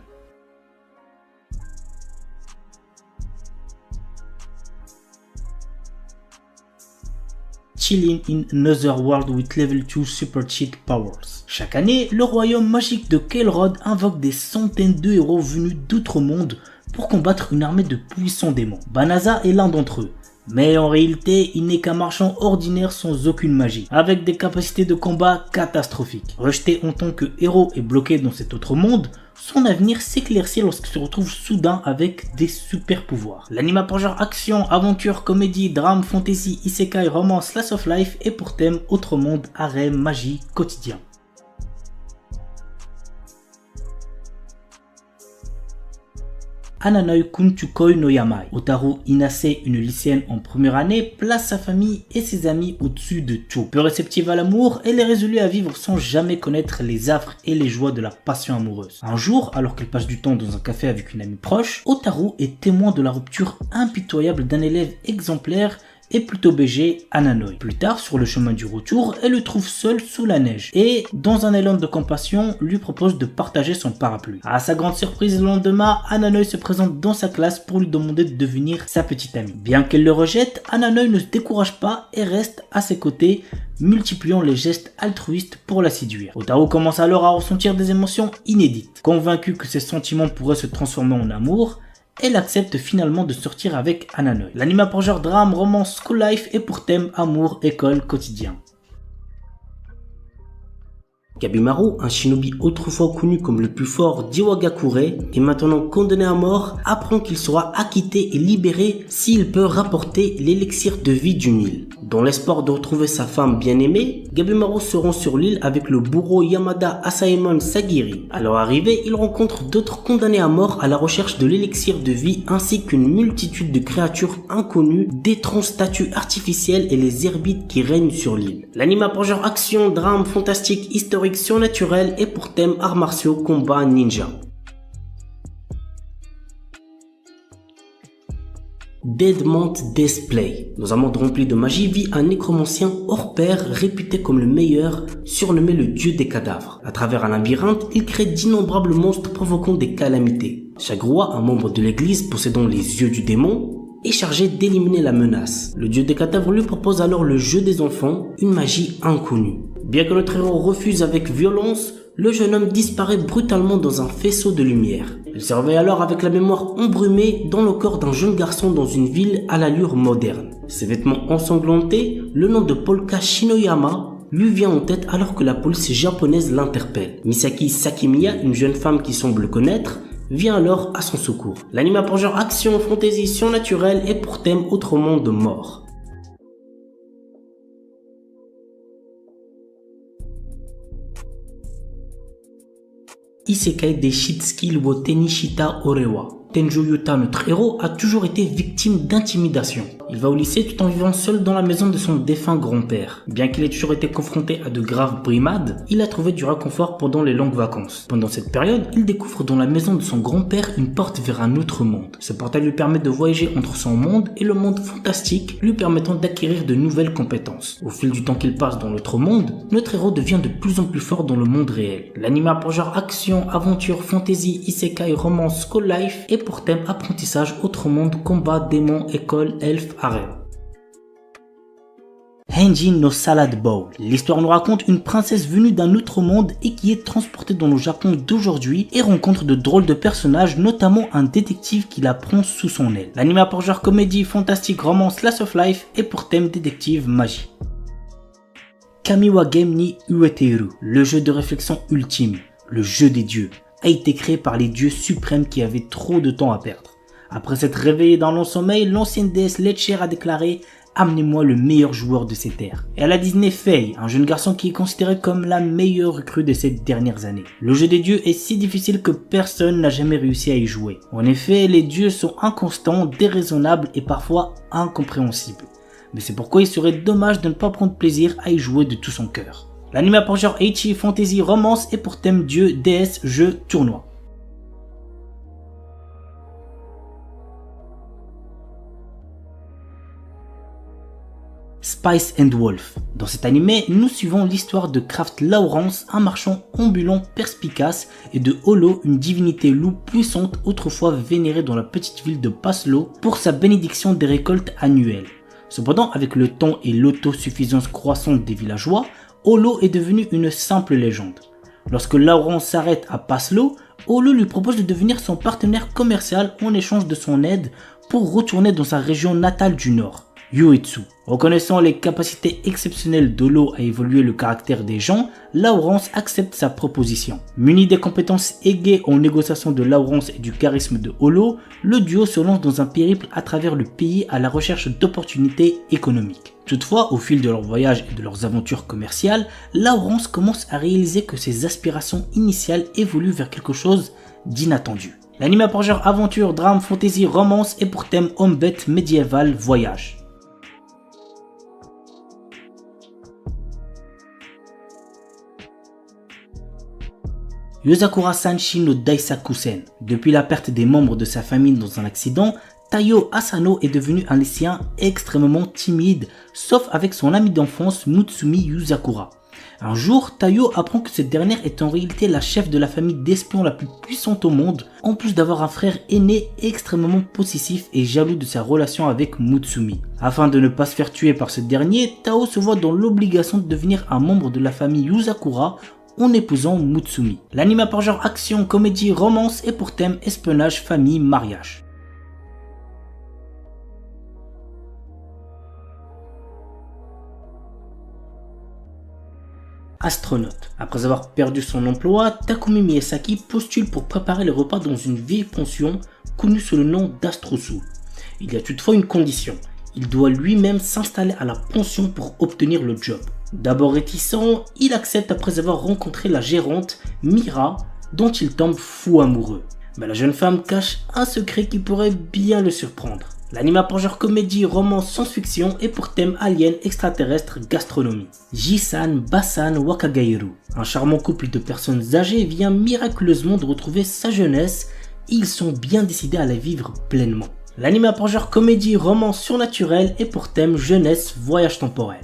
Chilling in Another World with Level 2 Super Cheat Powers. Chaque année, le royaume magique de Kael'Rod invoque des centaines de héros venus d'autres mondes pour combattre une armée de puissants démons. Banaza est l'un d'entre eux. Mais en réalité, il n'est qu'un marchand ordinaire sans aucune magie, avec des capacités de combat catastrophiques. Rejeté en tant que héros et bloqué dans cet autre monde, son avenir s'éclaircit lorsqu'il se retrouve soudain avec des super pouvoirs. L'anime a pour genre action, aventure, comédie, drame, fantasy, isekai, romance, slice of life et pour thème autre monde, harem, magie, quotidien. Ananoi Kunchukoi no Yamai. Otaru Inase, une lycéenne en première année, place sa famille et ses amis au-dessus de tout. Peu réceptive à l'amour, elle est résolue à vivre sans jamais connaître les affres et les joies de la passion amoureuse. Un jour, alors qu'elle passe du temps dans un café avec une amie proche, Otaru est témoin de la rupture impitoyable d'un élève exemplaire et plutôt BG, Ananoi. Plus tard, sur le chemin du retour, elle le trouve seul sous la neige et, dans un élan de compassion, lui propose de partager son parapluie. À sa grande surprise, le lendemain, Ananoi se présente dans sa classe pour lui demander de devenir sa petite amie. Bien qu'elle le rejette, Ananoi ne se décourage pas et reste à ses côtés, multipliant les gestes altruistes pour la séduire. Otaru commence alors à ressentir des émotions inédites. Convaincue que ses sentiments pourraient se transformer en amour, elle accepte finalement de sortir avec Ananoi. L'anime a pour genre drame, romance, school life et pour thème amour, école, quotidien. Gabimaru, un shinobi autrefois connu comme le plus fort d'Iwagakure et maintenant condamné à mort, apprend qu'il sera acquitté et libéré s'il peut rapporter l'élixir de vie d'une île. Dans l'espoir de retrouver sa femme bien-aimée, Gabimaru se rend sur l'île avec le bourreau Yamada Asaemon Sagiri. À leur arrivée, il rencontre d'autres condamnés à mort à la recherche de l'élixir de vie ainsi qu'une multitude de créatures inconnues, d'étranges statues artificielles et les herbites qui règnent sur l'île. L'anime a pour genre action, drame, fantastique, historique, surnaturel et pour thème arts martiaux, combat, ninja. Deadmont Display. Dans un monde rempli de magie vit un nécromancien hors pair réputé comme le meilleur, surnommé le dieu des cadavres. À travers un labyrinthe, il crée d'innombrables monstres provoquant des calamités. Chaque roi, un membre de l'église possédant les yeux du démon, est chargé d'éliminer la menace. Le dieu des cadavres lui propose alors le jeu des enfants, une magie inconnue. Bien que notre héros refuse avec violence, le jeune homme disparaît brutalement dans un faisceau de lumière. Il se réveille alors avec la mémoire embrumée dans le corps d'un jeune garçon dans une ville à l'allure moderne. Ses vêtements ensanglantés, le nom de Polka Shinoyama lui vient en tête alors que la police japonaise l'interpelle. Misaki Sakimiya, une jeune femme qui semble le connaître, vient alors à son secours. L'anime a pour genre action, fantasy, surnaturelle et pour thème autre monde de mort. Isekai de Shitsuki wo Tenishita Orewa. Tenjo Yuta, notre héros, a toujours été victime d'intimidation. Il va au lycée tout en vivant seul dans la maison de son défunt grand-père. Bien qu'il ait toujours été confronté à de graves brimades, il a trouvé du réconfort pendant les longues vacances. Pendant cette période, il découvre dans la maison de son grand-père une porte vers un autre monde. Ce portail lui permet de voyager entre son monde et le monde fantastique, lui permettant d'acquérir de nouvelles compétences. Au fil du temps qu'il passe dans l'autre monde, notre héros devient de plus en plus fort dans le monde réel. L'anime a pour genre action, aventure, fantasy, isekai, romance, school life et pour thème apprentissage, autre monde, combat, démon, école, elfe, harem. Henjin no Salad Bowl. L'histoire nous raconte une princesse venue d'un autre monde et qui est transportée dans le Japon d'aujourd'hui et rencontre de drôles de personnages, notamment un détective qui la prend sous son aile. L'anime a pour genre comédie, fantastique, romance, slice of life et pour thème détective, magie. Kamiwa Game ni Ueteru, le jeu de réflexion ultime, le jeu des dieux, a été créé par les dieux suprêmes qui avaient trop de temps à perdre. Après s'être réveillé dans long sommeil, l'ancienne déesse Letcher a déclaré « Amenez-moi le meilleur joueur de ces terres ». Et elle a désigné Fei, un jeune garçon qui est considéré comme la meilleure recrue de ces dernières années. Le jeu des dieux est si difficile que personne n'a jamais réussi à y jouer. En effet, les dieux sont inconstants, déraisonnables et parfois incompréhensibles. Mais c'est pourquoi il serait dommage de ne pas prendre plaisir à y jouer de tout son cœur. L'anime a pour genre ecchi, fantasy, romance et pour thème dieu, déesse, jeu, tournoi. Spice and Wolf. Dans cet animé, nous suivons l'histoire de Kraft Lawrence, un marchand ambulant perspicace, et de Holo, une divinité loup puissante autrefois vénérée dans la petite ville de Paslo pour sa bénédiction des récoltes annuelles. Cependant, avec le temps et l'autosuffisance croissante des villageois, Holo est devenu une simple légende. Lorsque Lawrence s'arrête à Paslo, Holo lui propose de devenir son partenaire commercial en échange de son aide pour retourner dans sa région natale du nord, Uetsu. Reconnaissant les capacités exceptionnelles d'Holo à évoluer le caractère des gens, Lawrence accepte sa proposition. Muni des compétences aiguës en négociation de Lawrence et du charisme de Holo, le duo se lance dans un périple à travers le pays à la recherche d'opportunités économiques. Toutefois, au fil de leur voyage et de leurs aventures commerciales, Lawrence commence à réaliser que ses aspirations initiales évoluent vers quelque chose d'inattendu. L'anime a pour genre aventure, drame, fantasy, romance et pour thème homme-bête, médiéval, voyage. Yozakura Sanshi no Daisakusen. Depuis la perte des membres de sa famille dans un accident, Taiyo Asano est devenu un lycéen extrêmement timide, sauf avec son ami d'enfance Mutsumi Yuzakura. Un jour, Taiyo apprend que cette dernière est en réalité la chef de la famille d'espions la plus puissante au monde, en plus d'avoir un frère aîné extrêmement possessif et jaloux de sa relation avec Mutsumi. Afin de ne pas se faire tuer par ce dernier, Tao se voit dans l'obligation de devenir un membre de la famille Yuzakura en épousant Mutsumi. L'anime a par genre action, comédie, romance et pour thème espionnage, famille, mariage. Astronaute. Après avoir perdu son emploi, Takumi Miyazaki postule pour préparer les repas dans une vieille pension connue sous le nom d'Astrosu. Il y a toutefois une condition. Il doit lui-même s'installer à la pension pour obtenir le job. D'abord réticent, il accepte après avoir rencontré la gérante, Mira, dont il tombe fou amoureux. Mais la jeune femme cache un secret qui pourrait bien le surprendre. L'anime a pour genre comédie, romance, science-fiction et pour thème alien, extraterrestre, gastronomie. Jisan Basan Wakagairu. Un charmant couple de personnes âgées vient miraculeusement de retrouver sa jeunesse et ils sont bien décidés à la vivre pleinement. L'anime a pour genre comédie, romance surnaturelle et pour thème jeunesse, voyage temporel.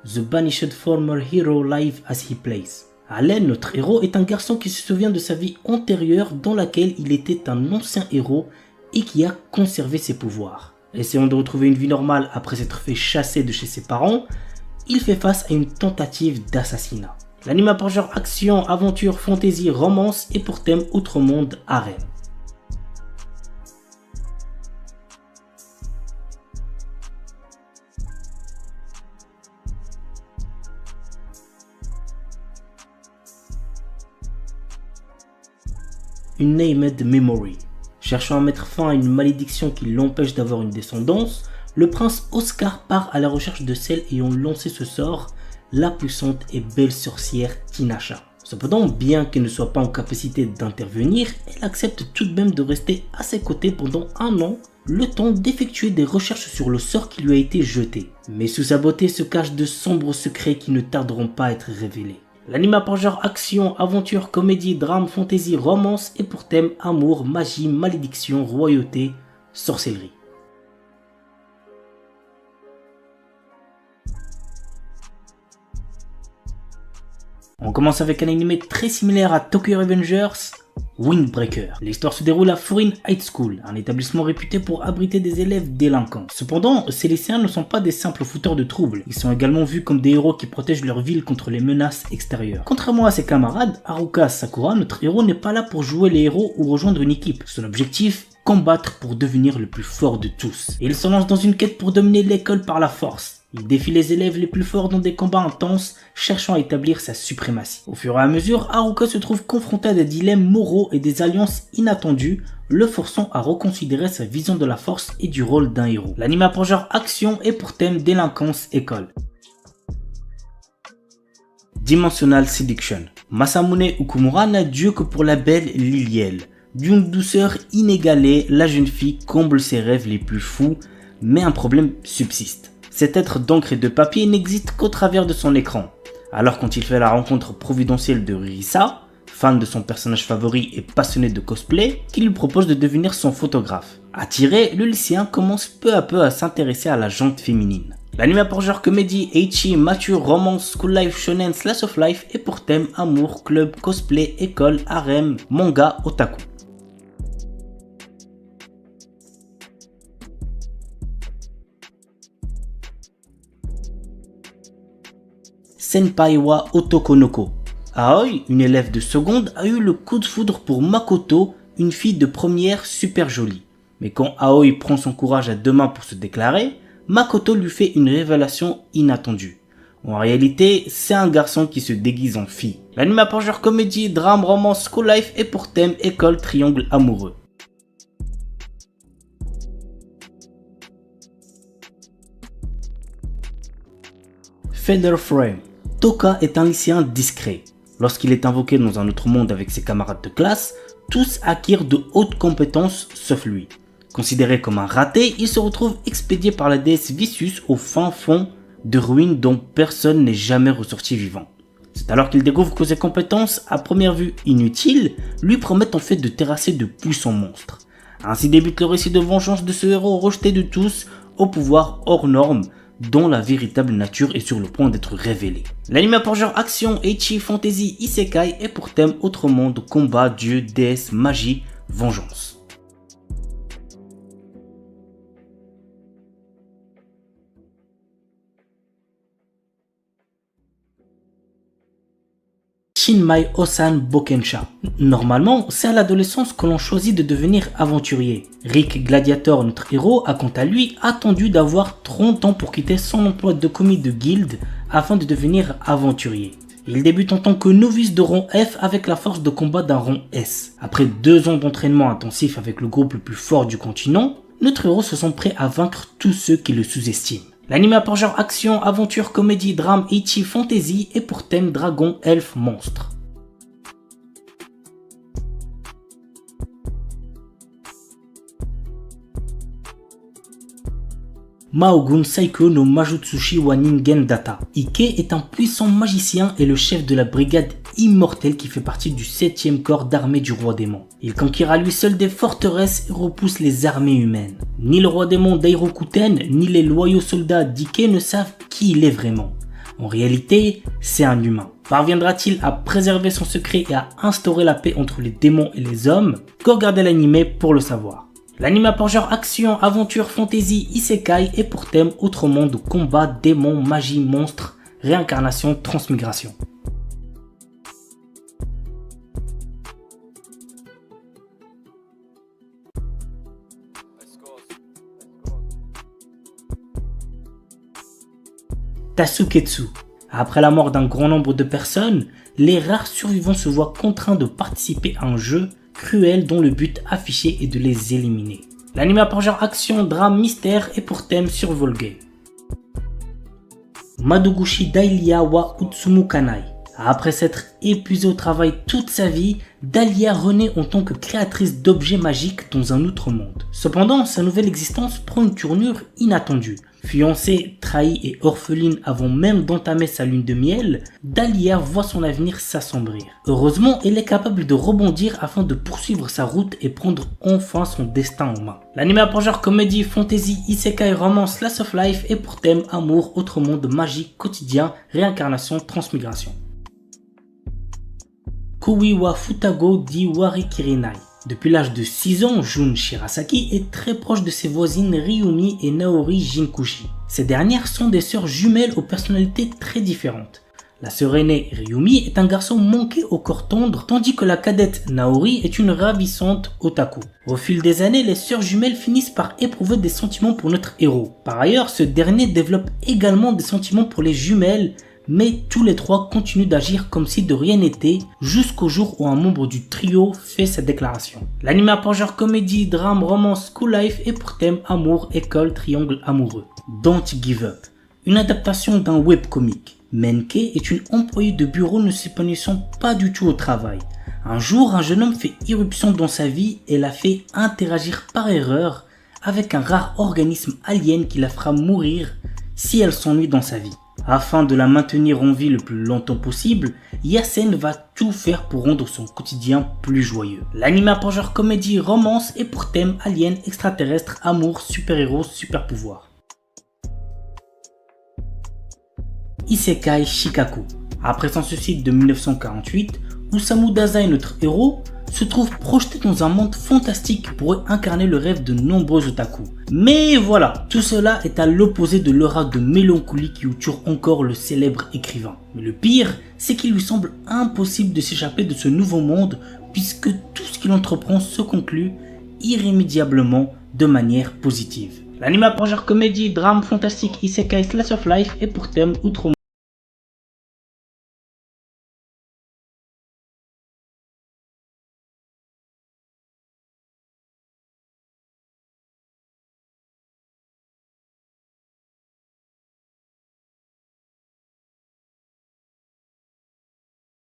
The Banished Former Hero Live as He Plays. Allen, notre héros, est un garçon qui se souvient de sa vie antérieure dans laquelle il était un ancien héros et qui a conservé ses pouvoirs. Essayant de retrouver une vie normale après s'être fait chasser de chez ses parents, il fait face à une tentative d'assassinat. L'anime a pour genre action, aventure, fantasy, romance et pour thème outre-monde, harem. Une Named Memory. Cherchant à mettre fin à une malédiction qui l'empêche d'avoir une descendance, le prince Oscar part à la recherche de celle ayant lancé ce sort, la puissante et belle sorcière Tinasha. Cependant, bien qu'elle ne soit pas en capacité d'intervenir, elle accepte tout de même de rester à ses côtés pendant 1 an, le temps d'effectuer des recherches sur le sort qui lui a été jeté. Mais sous sa beauté se cachent de sombres secrets qui ne tarderont pas à être révélés. L'anime a pour genre action, aventure, comédie, drame, fantasy, romance et pour thème amour, magie, malédiction, royauté, sorcellerie. On commence avec un animé très similaire à Tokyo Revengers, Windbreaker. L'histoire se déroule à Furin High School, un établissement réputé pour abriter des élèves délinquants. Cependant, ces lycéens ne sont pas des simples fouteurs de troubles, ils sont également vus comme des héros qui protègent leur ville contre les menaces extérieures. Contrairement à ses camarades, Haruka Sakura, notre héros n'est pas là pour jouer les héros ou rejoindre une équipe. Son objectif, combattre pour devenir le plus fort de tous. Et il se lance dans une quête pour dominer l'école par la force. Il défie les élèves les plus forts dans des combats intenses, cherchant à établir sa suprématie. Au fur et à mesure, Haruka se trouve confronté à des dilemmes moraux et des alliances inattendues, le forçant à reconsidérer sa vision de la force et du rôle d'un héros. L'anime a pour genre action et pour thème délinquance école. Dimensional Seduction. Masamune Okumura n'a Dieu que pour la belle Liliel. D'une douceur inégalée, la jeune fille comble ses rêves les plus fous, mais un problème subsiste. Cet être d'encre et de papier n'existe qu'au travers de son écran. Alors quand il fait la rencontre providentielle de Risa, fan de son personnage favori et passionné de cosplay, qui lui propose de devenir son photographe. Attiré, le lycéen commence peu à peu à s'intéresser à la jante féminine. L'anime a pour genre comédie, ecchi, mature, romance, school life, shonen, slash of life et pour thème amour, club, cosplay, école, harem, manga, otaku. Senpai wa Otokonoko. Aoi, une élève de seconde, a eu le coup de foudre pour Makoto, une fille de première super jolie. Mais quand Aoi prend son courage à 2 mains pour se déclarer, Makoto lui fait une révélation inattendue. En réalité, c'est un garçon qui se déguise en fille. L'anime a pour genre comédie, drame, romance, school life et pour thème école, triangle amoureux. Feather Frame. Toka est un lycéen discret. Lorsqu'il est invoqué dans un autre monde avec ses camarades de classe, tous acquièrent de hautes compétences sauf lui. Considéré comme un raté, il se retrouve expédié par la déesse Vicious au fin fond de ruines dont personne n'est jamais ressorti vivant. C'est alors qu'il découvre que ses compétences, à première vue inutiles, lui promettent en fait de terrasser de puissants monstres. Ainsi débute le récit de vengeance de ce héros rejeté de tous, au pouvoir hors norme, dont la véritable nature est sur le point d'être révélée. L'anime a pour genre action, ecchi, fantasy, isekai et pour thème autre monde, combat, dieu, déesse, magie, vengeance. Shinmai Osan Bokensha. Normalement, c'est à l'adolescence que l'on choisit de devenir aventurier. Rick Gladiator, notre héros, a quant à lui attendu d'avoir 30 ans pour quitter son emploi de commis de guilde afin de devenir aventurier. Il débute en tant que novice de rang F avec la force de combat d'un rang S. Après 2 ans d'entraînement intensif avec le groupe le plus fort du continent, notre héros se sent prêt à vaincre tous ceux qui le sous-estiment. L'anime a pour genre action, aventure, comédie, drame, ecchi, fantasy et pour thème dragon, elfe, monstre. Maogun Saiko no Majutsushi wa Ningen Data. Ike est un puissant magicien et le chef de la brigade immortel qui fait partie du 7e corps d'armée du roi démon. Il conquiert à lui seul des forteresses et repousse les armées humaines. Ni le roi démon d'Airokuten, ni les loyaux soldats d'Ike ne savent qui il est vraiment. En réalité, c'est un humain. Parviendra-t-il à préserver son secret et à instaurer la paix entre les démons et les hommes? Go regarder l'anime pour le savoir. L'anime a pour genre action, aventure, fantasy, isekai et pour thème autre monde, combat, démons, magie, monstres, réincarnation, transmigration. Tasuketsu. Après la mort d'un grand nombre de personnes, les rares survivants se voient contraints de participer à un jeu cruel dont le but affiché est de les éliminer. L'anime a pour genre action, drame, mystère et pour thème survival game. Madoguchi Dahlia wa Utsumu Kanai. Après s'être épuisée au travail toute sa vie, Dahlia renaît en tant que créatrice d'objets magiques dans un autre monde. Cependant, sa nouvelle existence prend une tournure inattendue. Fiancée, trahie et orpheline avant même d'entamer sa lune de miel, Dahlia voit son avenir s'assombrir. Heureusement, elle est capable de rebondir afin de poursuivre sa route et prendre enfin son destin en main. L'anime a pour genre comédie, fantasy, isekai, romance, slice of life et pour thème amour, autre monde, magie, quotidien, réincarnation, transmigration. Kui wa Futago di Warikirinai. Depuis l'âge de 6 ans, Jun Shirasaki est très proche de ses voisines Ryumi et Naori Jinkushi. Ces dernières sont des sœurs jumelles aux personnalités très différentes. La sœur aînée Ryumi est un garçon manqué au corps tendre, tandis que la cadette Naori est une ravissante otaku. Au fil des années, les sœurs jumelles finissent par éprouver des sentiments pour notre héros. Par ailleurs, ce dernier développe également des sentiments pour les jumelles, mais tous les trois continuent d'agir comme si de rien n'était jusqu'au jour où un membre du trio fait sa déclaration. L'anime a pour genre comédie, drame, romance, school life et pour thème amour, école, triangle amoureux. Don't Give Up, une adaptation d'un webcomic. Menke est une employée de bureau ne s'épanouissant pas du tout au travail. Un jour, un jeune homme fait irruption dans sa vie et la fait interagir par erreur avec un rare organisme alien qui la fera mourir si elle s'ennuie dans sa vie. Afin de la maintenir en vie le plus longtemps possible, Yasen va tout faire pour rendre son quotidien plus joyeux. L'anime a pour genre comédie, romance et pour thème alien, extraterrestre, amour, super-héros, super-pouvoir. Isekai Shikaku. Après son suicide de 1948, Osamu Dazai, notre héros, se trouve projeté dans un monde fantastique qui pourrait incarner le rêve de nombreux otaku. Mais voilà, tout cela est à l'opposé de l'aura de mélancolie qui entoure encore le célèbre écrivain. Mais le pire, c'est qu'il lui semble impossible de s'échapper de ce nouveau monde puisque tout ce qu'il entreprend se conclut irrémédiablement de manière positive. L'anime a pour genre comédie, drame, fantastique, isekai, slice of life et pour thème outre